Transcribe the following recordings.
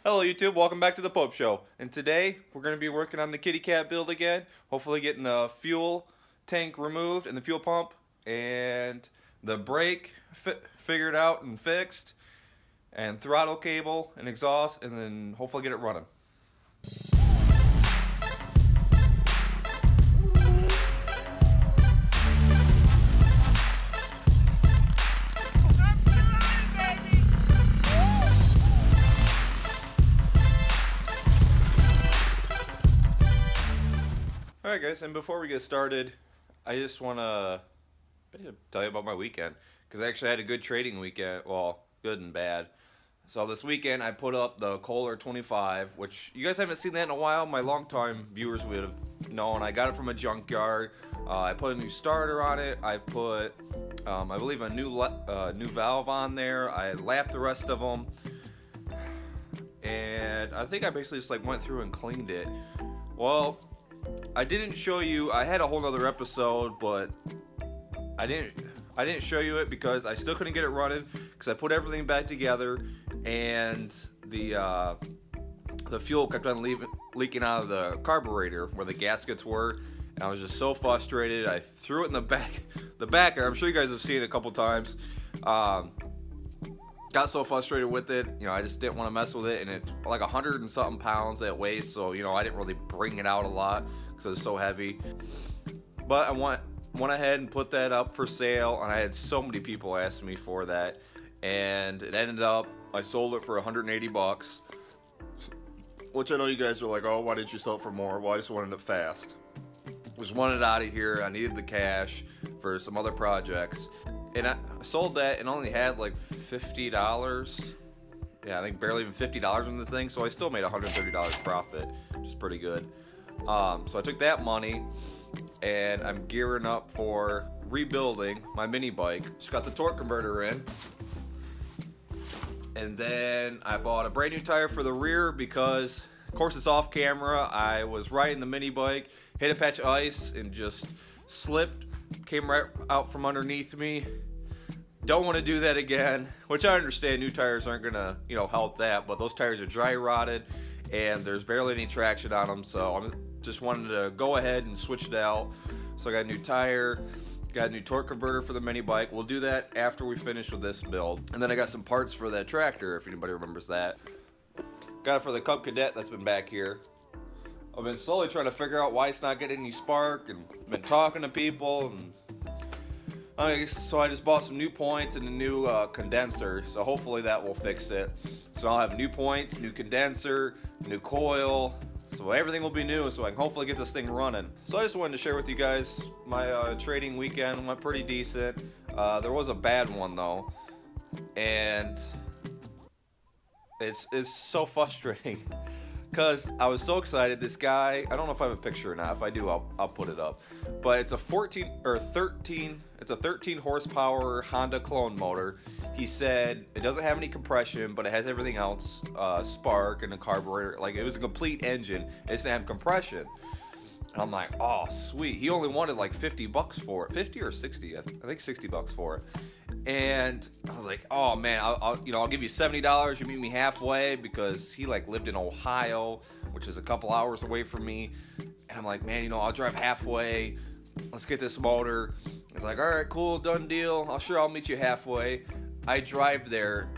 Hello YouTube, welcome back to the Pope Show. And today we're going to be working on the kitty cat build again. Hopefully getting the fuel tank removed and the fuel pump and the brake figured out and fixed, and throttle cable and exhaust, and then hopefully get it running. Alright guys, and before we get started, I just want to tell you about my weekend, because I actually had a good trading weekend. Well, good and bad. So this weekend I put up the Kohler 25, which you guys haven't seen that in a while. My longtime viewers would have known. I got it from a junkyard. I put a new starter on it. I put, I believe, a new valve on there. I lapped the rest of them, and I think I basically just like went through and cleaned it. Well, I didn't show you. I had a whole other episode, but I didn't show you it because I still couldn't get it running because I put everything back together, and the fuel kept on leaking out of the carburetor where the gaskets were, and I was just so frustrated. I threw it in the back. I'm sure you guys have seen it a couple times. Got so frustrated with it, you know, I just didn't want to mess with it, and it's like 100 and something pounds that weight, so you know, I didn't really bring it out a lot because it was so heavy. But I went ahead and put that up for sale, and I had so many people ask me for that, and it ended up, I sold it for 180 bucks, which I know you guys are like, oh, why didn't you sell it for more? Well, I just wanted it fast. Just wanted it out of here. I needed the cash for some other projects. And I sold that and only had like $50. Yeah, I think barely even $50 on the thing. So I still made $130 profit, which is pretty good. So I took that money and I'm gearing up for rebuilding my mini bike. Just got the torque converter in. And then I bought a brand new tire for the rear because, of course, it's off camera. I was riding the mini bike, hit a patch of ice, and just slipped. Came right out from underneath me. Don't want to do that again, which I understand new tires aren't gonna, you know, help that, but those tires are dry rotted and there's barely any traction on them, so I'm just wanted to go ahead and switch it out. So I got a new tire, got a new torque converter for the mini bike. We'll do that after we finish with this build. And then I got some parts for that tractor, if anybody remembers that. Got it for the Cub Cadet that's been back here. I've been slowly trying to figure out why it's not getting any spark, and been talking to people, and so I just bought some new points and a new condenser, so hopefully that will fix it. So I'll have new points, new condenser, new coil, so everything will be new, so I can hopefully get this thing running. So I just wanted to share with you guys my trading weekend. Went pretty decent. There was a bad one though, and it's so frustrating. Because I was so excited. This guy, I don't know if I have a picture or not. If I do, I'll put it up. But it's a 13 horsepower Honda clone motor. He said it doesn't have any compression, but it has everything else, spark and a carburetor. Like, it was a complete engine. It just didn't have compression. And I'm like, oh sweet. He only wanted like 50 bucks for it, 50 or 60. I think 60 bucks for it. And I was like, oh man, I'll give you $70. You meet me halfway, because he like lived in Ohio, which is a couple hours away from me. And I'm like, man, I'll drive halfway. Let's get this motor. He's like, all right, cool, done deal. I'll meet you halfway. I drive there.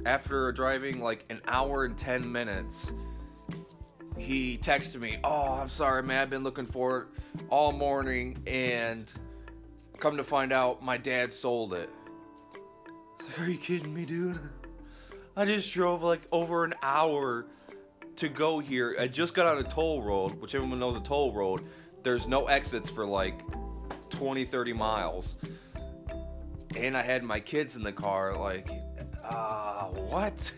After driving like an hour and 10 minutes. He texted me, oh, I'm sorry, man, I've been looking for it all morning, and come to find out, my dad sold it. Like, are you kidding me, dude? I just drove like over an hour to go here. I just got on a toll road, which everyone knows a toll road. There's no exits for like 20, 30 miles. And I had my kids in the car, like, what?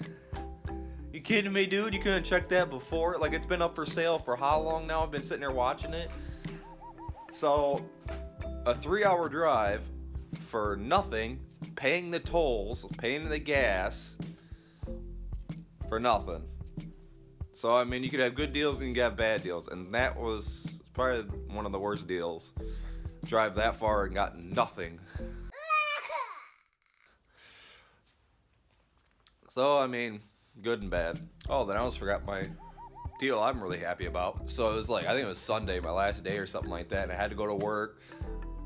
You kidding me, dude? You couldn't check that before? Like, it's been up for sale for how long now? I've been sitting there watching it. So, a 3-hour drive for nothing, paying the tolls, paying the gas for nothing. So, I mean, you could have good deals and you could have bad deals, and that was probably one of the worst deals. Drive that far and got nothing. So, I mean, good and bad. Oh, then I almost forgot my deal I'm really happy about. So it was like, I think it was Sunday, my last day or something like that, and I had to go to work.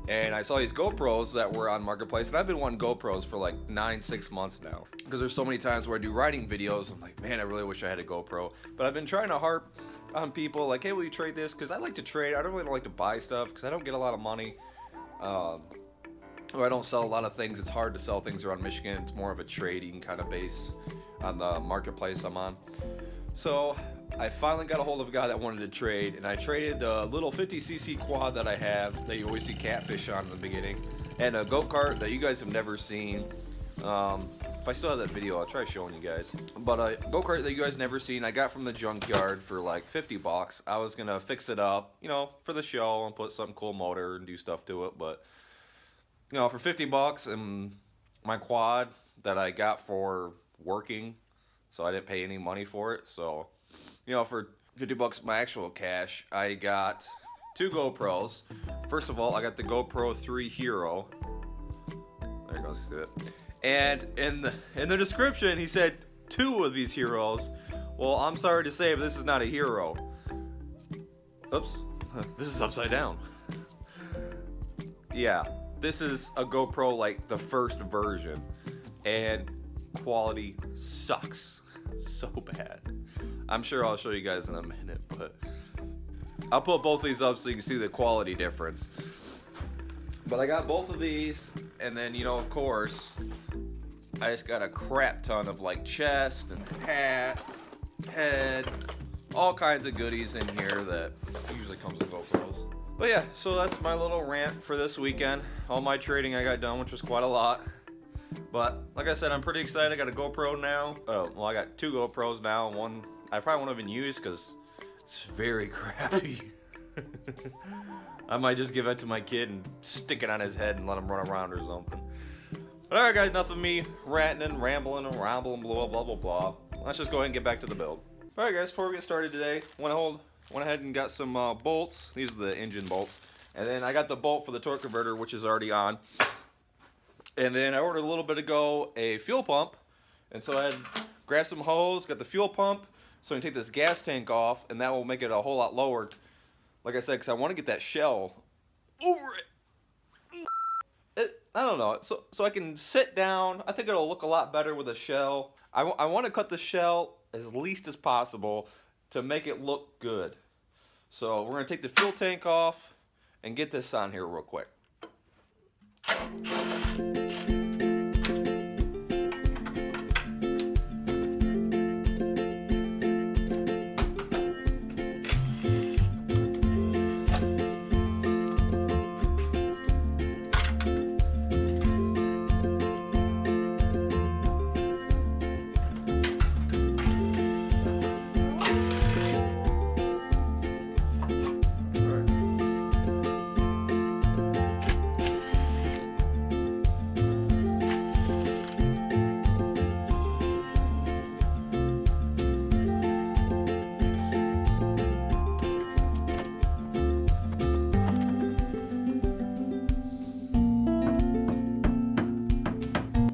And I saw these GoPros that were on Marketplace, and I've been wanting GoPros for like 6 months now. Because there's so many times where I do riding videos, I'm like, man, I really wish I had a GoPro. But I've been trying to harp on people, like, hey, will you trade this? Because I like to trade. I don't really like to buy stuff, because I don't get a lot of money. Or I don't sell a lot of things. It's hard to sell things around Michigan. It's more of a trading kind of base on the Marketplace I'm on. So I finally got a hold of a guy that wanted to trade, and I traded the little 50cc quad that I have that you always see catfish on in the beginning, and a go-kart that you guys have never seen. If I still have that video, I'll try showing you guys. But a go-kart that you guys never seen, I got from the junkyard for like 50 bucks. I was gonna fix it up, you know, for the show and put some cool motor and do stuff to it, but you know, for 50 bucks and my quad that I got for working, so I didn't pay any money for it. So, you know, for 50 bucks, my actual cash, I got 2 GoPros. First of all, I got the GoPro 3 Hero. There you go, see it. And in the description, he said 2 of these heroes. Well, I'm sorry to say, but this is not a hero. Oops, this is upside down. Yeah, this is a GoPro like the first version, and quality sucks so bad. I'm sure I'll show you guys in a minute, but I'll put both these up so you can see the quality difference. But I got both of these, and then, you know, of course, I just got a crap ton of like chest and hat, head, all kinds of goodies in here that usually comes with GoPros. But yeah, so that's my little rant for this weekend. All my trading I got done, which was quite a lot. But like I said, I'm pretty excited. I got a GoPro now. Oh, well, I got 2 GoPros now. One I probably won't even use because it's very crappy. I might just give it to my kid and stick it on his head and let him run around or something. But alright guys, enough of me ranting and rambling, blah, blah, blah, blah. Let's just go ahead and get back to the build. Alright guys, before we get started today, went ahead and got some bolts. These are the engine bolts. And then I got the bolt for the torque converter, which is already on. And then I ordered a little bit ago a fuel pump. And so I had grabbed some hose, got the fuel pump, so I can take this gas tank off, and that will make it a whole lot lower. Like I said, because I want to get that shell over it. I don't know. So I can sit down. I think it'll look a lot better with a shell. I want to cut the shell as least as possible to make it look good. So we're going to take the fuel tank off and get this on here real quick.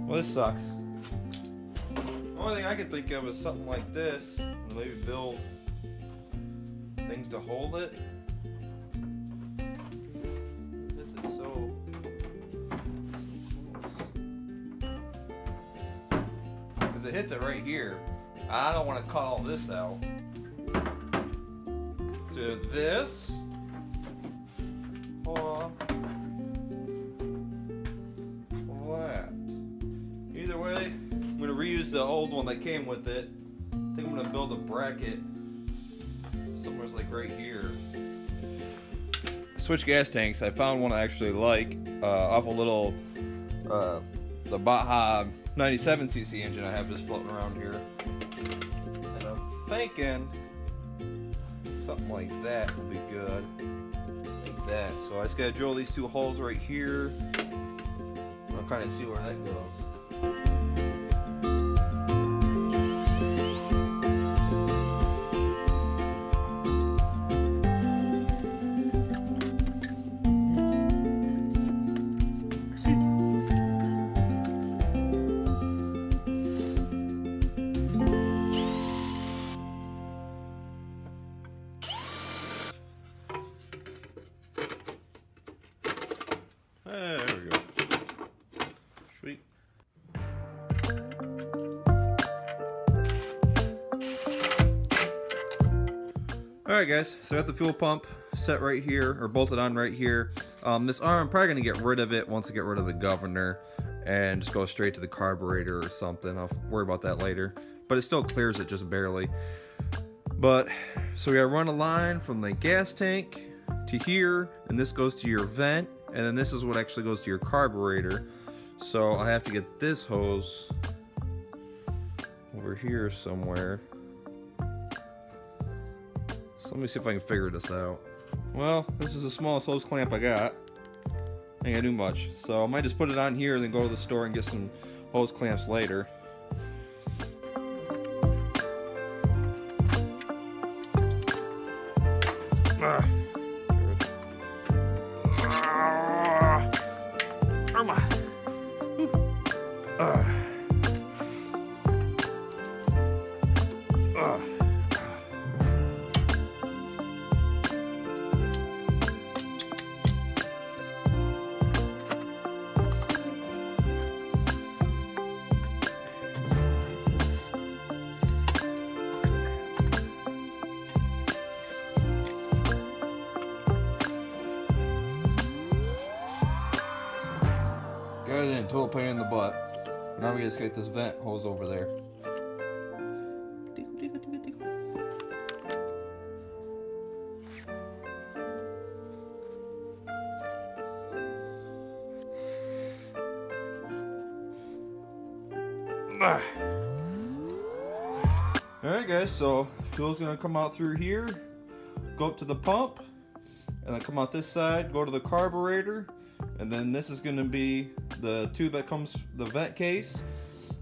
Well, this sucks. The only thing I can think of is something like this, and maybe build things to hold it. This is so because it hits it right here. I don't want to cut all this out. To this. Hold on. Either way, I'm going to reuse the old one that came with it. I think I'm going to build a bracket somewhere like right here. Switch gas tanks. I found one I actually like off a little the Baja 97cc engine I have just floating around here. And I'm thinking something like that would be good. Like that. So I just got to drill these 2 holes right here. I'll kind of see where that goes. Alright guys, so I got the fuel pump set right here, or bolted on right here. This arm, I'm probably going to get rid of it once I get rid of the governor and just go straight to the carburetor or something. I'll worry about that later. But it still clears it just barely. But, so we gotta run a line from the gas tank to here, and this goes to your vent, and then this is what actually goes to your carburetor. So I have to get this hose over here somewhere. So let me see if I can figure this out. Well, this is the smallest hose clamp I got. Ain't gonna do much. So I might just put it on here and then go to the store and get some hose clamps later. Got it in, total pain in the butt. Now we just get this vent hose over there. Alright guys, so fuel's gonna come out through here, go up to the pump, and then come out this side, go to the carburetor, and then this is gonna be the tube that comes, the vent case,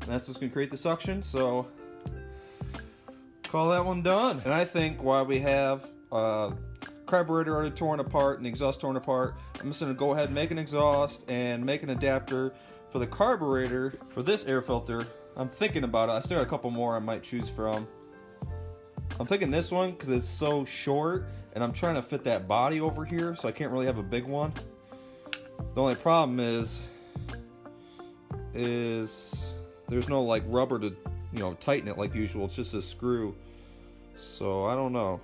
and that's what's gonna create the suction. So call that one done. And I think while we have carburetor already torn apart and the exhaust torn apart, I'm just gonna go ahead and make an exhaust and make an adapter for the carburetor for this air filter. I'm thinking about it. I still got a couple more I might choose from. I'm thinking this one because it's so short, and I'm trying to fit that body over here, so I can't really have a big one. The only problem is there's no like rubber to, you know, tighten it like usual. It's just a screw. So I don't know.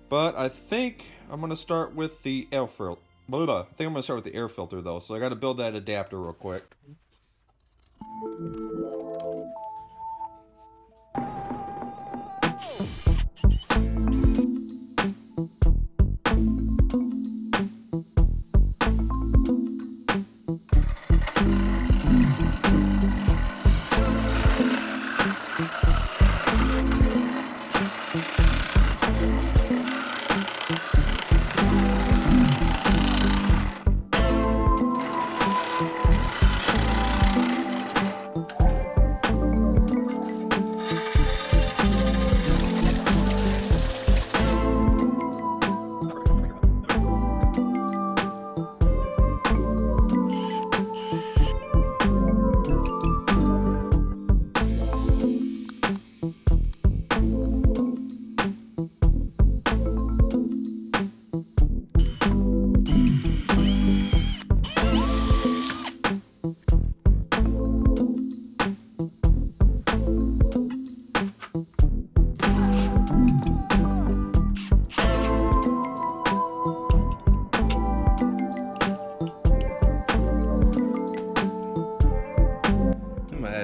But I think I'm gonna start with the air filter. I think I'm gonna start with the air filter though. So I got to build that adapter real quick.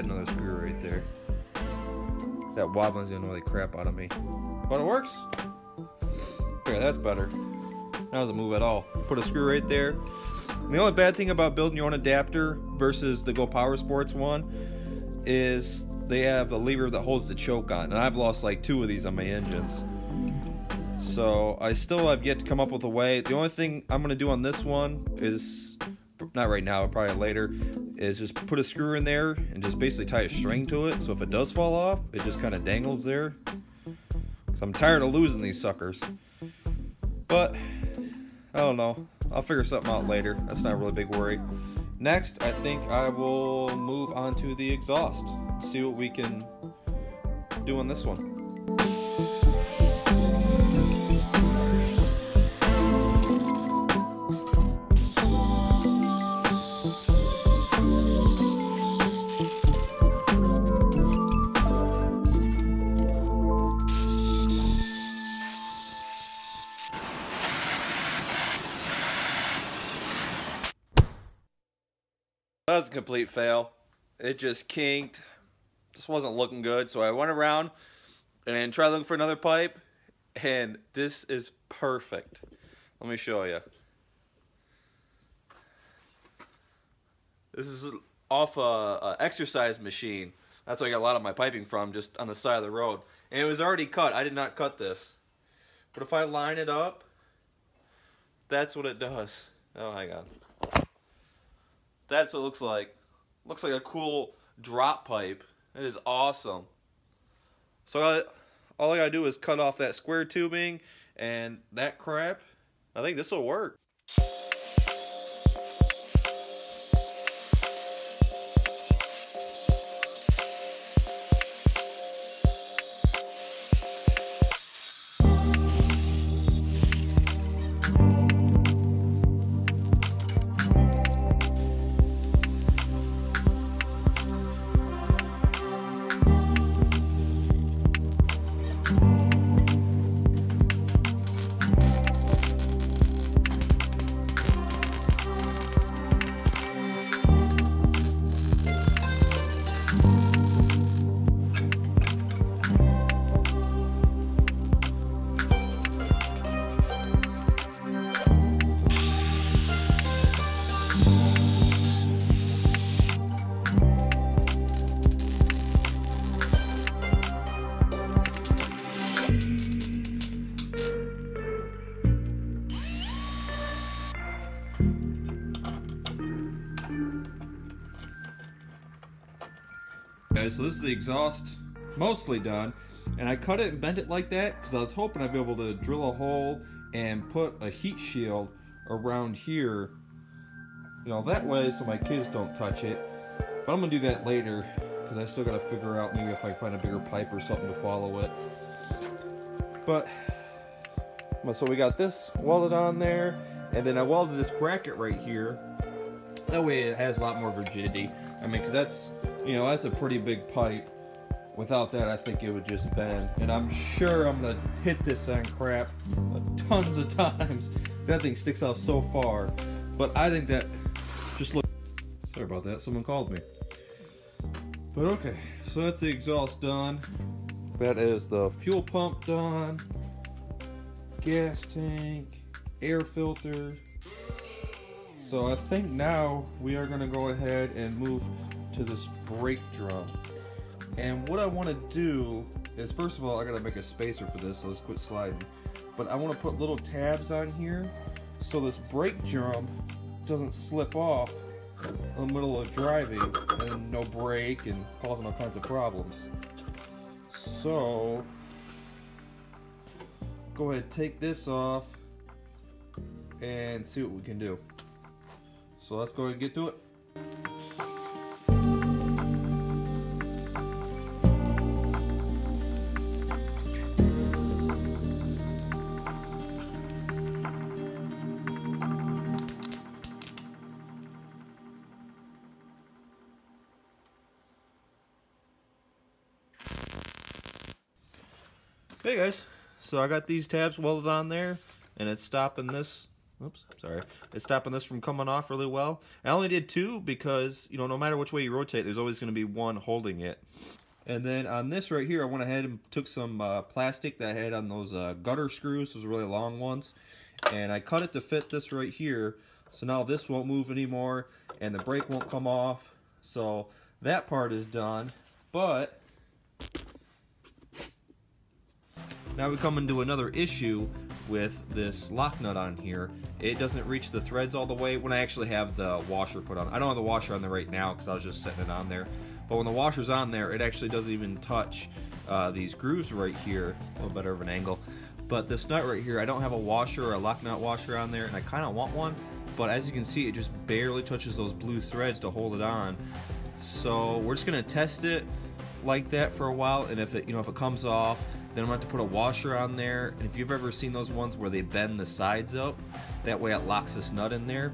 Another screw right there. That wobbling's gonna annoy the crap out of me. But it works. Okay, that's better. Now it doesn't move at all. Put a screw right there. And the only bad thing about building your own adapter versus the Go Power Sports one is they have a lever that holds the choke on. And I've lost like 2 of these on my engines. So I still have yet to come up with a way. The only thing I'm gonna do on this one is, not right now, but probably later, is just put a screw in there and just basically tie a string to it, so if it does fall off, it just kind of dangles there. Because I'm tired of losing these suckers. But I don't know, I'll figure something out later. That's not a really big worry. Next, I think I will move on to the exhaust, see what we can do on this one. was a complete fail. It just kinked. This wasn't looking good, so I went around and tried looking for another pipe, and this is perfect. Let me show you. This is off a exercise machine. That's where I got a lot of my piping from, just on the side of the road. And it was already cut. I did not cut this. But if I line it up, that's what it does. Oh, hang on. That's what it looks like. Looks like a cool drop pipe. It is awesome. So all I gotta do is cut off that square tubing and that crap. I think this will work. Okay, so this is the exhaust mostly done, and I cut it and bent it like that because I was hoping I'd be able to drill a hole and put a heat shield around here, you know, that way so my kids don't touch it. But I'm gonna do that later because I still gotta figure out maybe if I can find a bigger pipe or something to follow it. But so we got this welded on there, and then I welded this bracket right here. That way it has a lot more rigidity. I mean, because that's, you know, that's a pretty big pipe. Without that, I think it would just bend. And I'm sure I'm gonna hit this on crap tons of times. That thing sticks out so far. But I think that just look. Sorry about that. Someone called me. But okay, so that's the exhaust done. That is the fuel pump done. Gas tank, air filter. So I think now we are going to go ahead and move to this brake drum. And what I want to do is, first of all, I got to make a spacer for this, so let's quit sliding. But I want to put little tabs on here so this brake drum doesn't slip off in the middle of driving and no brake and causing all kinds of problems. So go ahead, take this off and see what we can do. So let's go ahead and get to it. Hey guys, so I got these tabs welded on there, and it's stopping this. Oops, sorry. It's stopping this from coming off really well. I only did two because, you know, no matter which way you rotate, there's always going to be one holding it. And then on this right here, I went ahead and took some plastic that I had on those gutter screws, those really long ones, and I cut it to fit this right here. So now this won't move anymore, and the brake won't come off. So that part is done. But now we come into another issue with this lock nut on here. It doesn't reach the threads all the way when I actually have the washer put on. I don't have the washer on there right now because I was just setting it on there. But when the washer's on there, it actually doesn't even touch these grooves right here. A little better of an angle. But this nut right here, I don't have a washer or a lock nut washer on there, and I kind of want one. But as you can see, it just barely touches those blue threads to hold it on. So we're just gonna test it like that for a while, and if it, you know, if it comes off, then I'm going to have to put a washer on there. And if you've ever seen those ones where they bend the sides up, that way it locks this nut in there.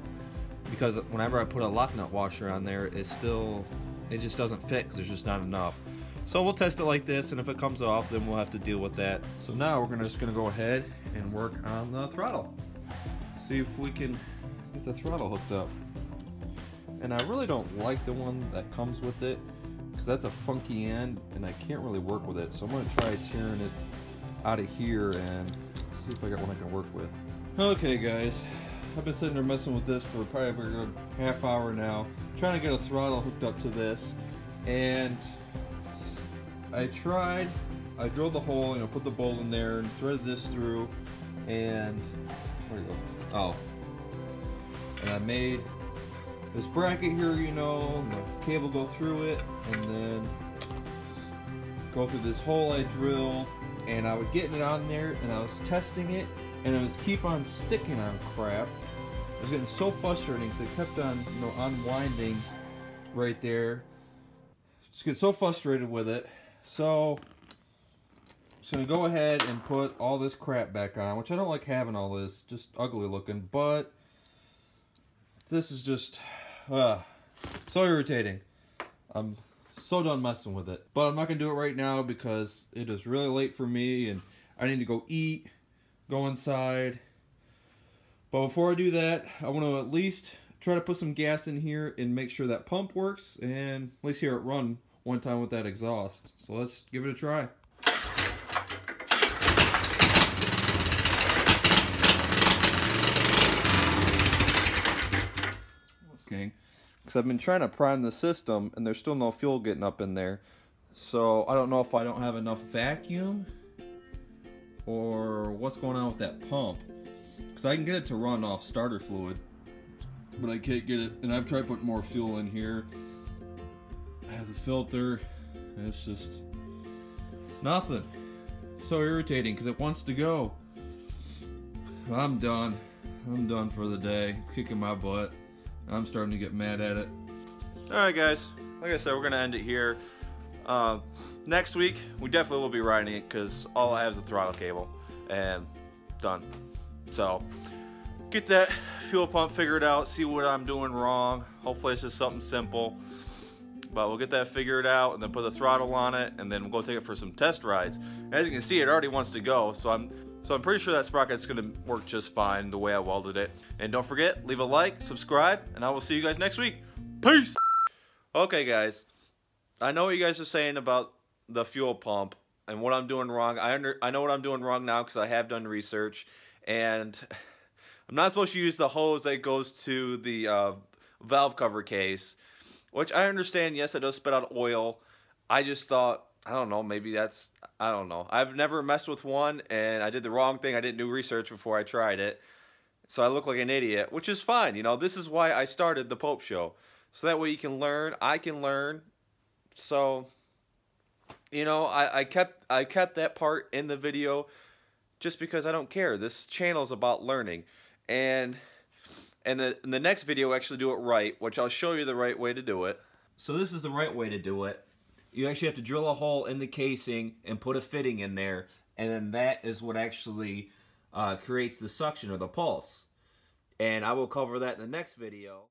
Because whenever I put a lock nut washer on there, it just doesn't fit because there's just not enough. So we'll test it like this, and if it comes off, then we'll have to deal with that. So now we're just going to go ahead and work on the throttle. See if we can get the throttle hooked up. and I really don't like the one that comes with it because that's a funky end and I can't really work with it. So I'm going to try tearing it out of here and see if I got one I can work with. Okay guys, I've been sitting there messing with this for probably a half hour now, trying to get a throttle hooked up to this, and I drilled the hole and I put the bolt in there and threaded this through, and where you go? Oh, and I made this bracket here, you know, and the cable go through it, and then go through this hole I drilled, and I was getting it on there, and I was testing it, and it was keep on sticking on crap. I was getting so frustrating because it kept on, you know, unwinding right there. Just get so frustrated with it. So I'm just gonna go ahead and put all this crap back on, which I don't like having all this, just ugly looking, but this is just so irritating. I'm so done messing with it. But I'm not gonna do it right now because it is really late for me and I need to go eat, go inside. But before I do that, I want to at least try to put some gas in here and make sure that pump works, and at least hear it run one time with that exhaust. So let's give it a try. Okay, because I've been trying to prime the system and there's still no fuel getting up in there. So I don't know if I don't have enough vacuum or what's going on with that pump. Because I can get it to run off starter fluid, but I can't get it, and I've tried putting more fuel in here. It has a filter, and it's just nothing. So irritating because it wants to go. I'm done. I'm done for the day. It's kicking my butt. I'm starting to get mad at it. Alright guys, like I said, we're going to end it here. Next week, we definitely will be riding it because all I have is a throttle cable, and done. So, get that fuel pump figured out, see what I'm doing wrong. Hopefully it's just something simple. But we'll get that figured out and then put the throttle on it, and then we'll go take it for some test rides. As you can see, it already wants to go, so I'm pretty sure that sprocket's going to work just fine the way I welded it. And don't forget, leave a like, subscribe, and I will see you guys next week. Peace! Okay guys, I know what you guys are saying about the fuel pump and what I'm doing wrong. I know what I'm doing wrong now because I have done research. And I'm not supposed to use the hose that goes to the valve cover case, which I understand, yes, it does spit out oil. I just thought, I don't know, maybe that's, I don't know. I've never messed with one, and I did the wrong thing. I didn't do research before I tried it. So I look like an idiot, which is fine. You know, this is why I started the Pope Show. So that way you can learn, I can learn. So, you know, I kept that part in the video just because I don't care. This channel is about learning. And in the next video, actually do it right, which I'll show you the right way to do it. So this is the right way to do it. You actually have to drill a hole in the casing and put a fitting in there, and then that is what actually creates the suction or the pulse. And I will cover that in the next video.